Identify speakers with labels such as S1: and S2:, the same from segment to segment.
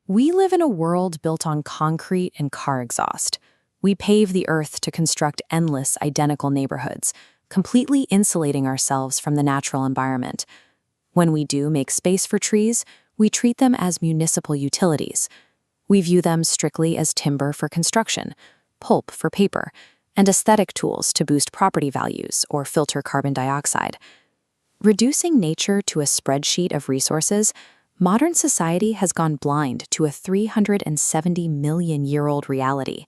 S1: We live in a world built on concrete and car exhaust. We pave the earth to construct endless, identical neighborhoods, completely insulating ourselves from the natural environment. When we do make space for trees, we treat them as municipal utilities. We view them strictly as timber for construction, pulp for paper, and aesthetic tools to boost property values or filter carbon dioxide. Reducing nature to a spreadsheet of resources, modern society has gone blind to a 370-million-year-old reality.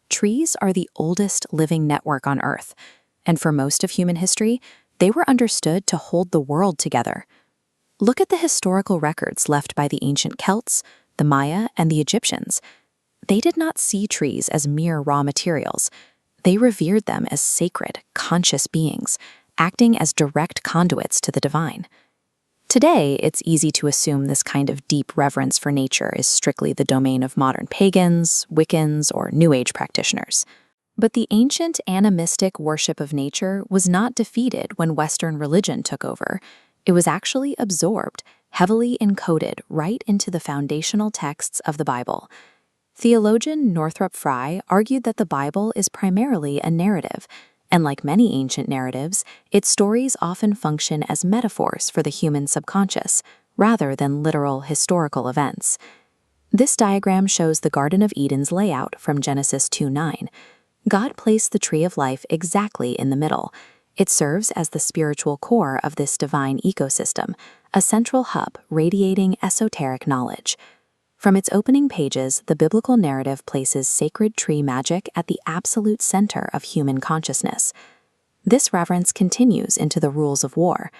S1: Trees are the oldest living network on Earth, and for most of human history, they were understood to hold the world together. Look at the historical records left by the ancient Celts, the Maya, and the Egyptians. They did not see trees as mere raw materials. They revered them as sacred, conscious beings, acting as direct conduits to the divine. Today, it's easy to assume this kind of deep reverence for nature is strictly the domain of modern pagans, Wiccans, or New Age practitioners. But the ancient animistic worship of nature was not defeated when Western religion took over. It was actually absorbed, heavily encoded right into the foundational texts of the Bible. Theologian Northrop Frye argued that the Bible is primarily a narrative, and like many ancient narratives, its stories often function as metaphors for the human subconscious, rather than literal historical events. This diagram shows the Garden of Eden's layout from Genesis 2:9. God placed the tree of life exactly in the middle. It serves as the spiritual core of this divine ecosystem, a central hub radiating esoteric knowledge. From its opening pages, the biblical narrative places sacred tree magic at the absolute center of human consciousness. This reverence continues into the rules of war.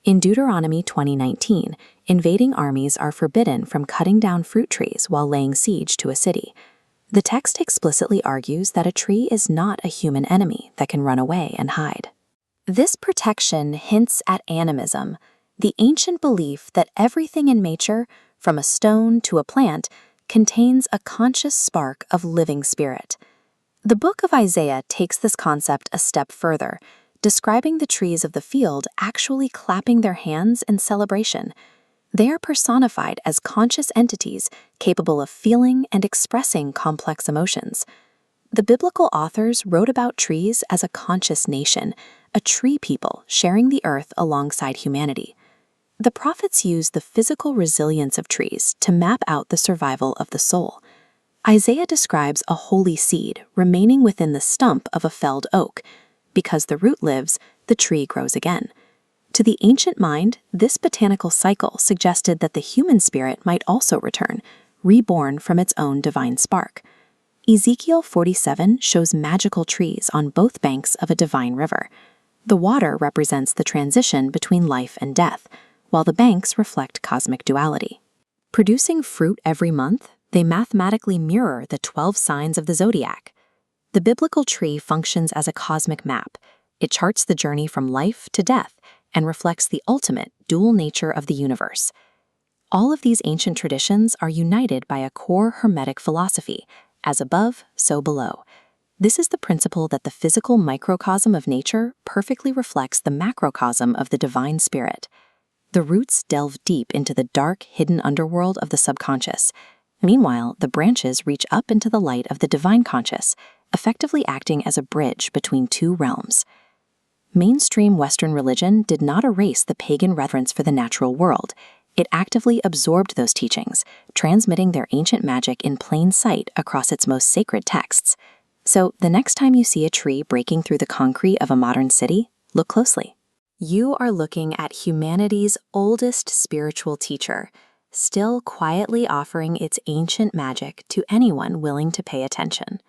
S1: In Deuteronomy 20:19, invading armies are forbidden from cutting down fruit trees while laying siege to a city. The text explicitly argues that a tree is not a human enemy that can run away and hide. This protection hints at animism, the ancient belief that everything in nature, from a stone to a plant, contains a conscious spark of living spirit. The book of Isaiah takes this concept a step further, describing the trees of the field actually clapping their hands in celebration. They are personified as conscious entities capable of feeling and expressing complex emotions. The biblical authors wrote about trees as a conscious nation, a tree people sharing the earth alongside humanity. The prophets used the physical resilience of trees to map out the survival of the soul. Isaiah describes a holy seed remaining within the stump of a felled oak. Because the root lives, the tree grows again. To the ancient mind, this botanical cycle suggested that the human spirit might also return, reborn from its own divine spark. Ezekiel 47 shows magical trees on both banks of a divine river. The water represents the transition between life and death, while the banks reflect cosmic duality. Producing fruit every month, they mathematically mirror the 12 signs of the zodiac. The biblical tree functions as a cosmic map. It charts the journey from life to death and reflects the ultimate dual nature of the universe. All of these ancient traditions are united by a core Hermetic philosophy, as above, so below. This is the principle that the physical microcosm of nature perfectly reflects the macrocosm of the divine spirit. The roots delve deep into the dark, hidden underworld of the subconscious. Meanwhile, the branches reach up into the light of the divine conscious, effectively acting as a bridge between two realms. Mainstream Western religion did not erase the pagan reverence for the natural world. It actively absorbed those teachings, transmitting their ancient magic in plain sight across its most sacred texts. So, the next time you see a tree breaking through the concrete of a modern city, look closely. You are looking at humanity's oldest spiritual teacher, still quietly offering its ancient magic to anyone willing to pay attention.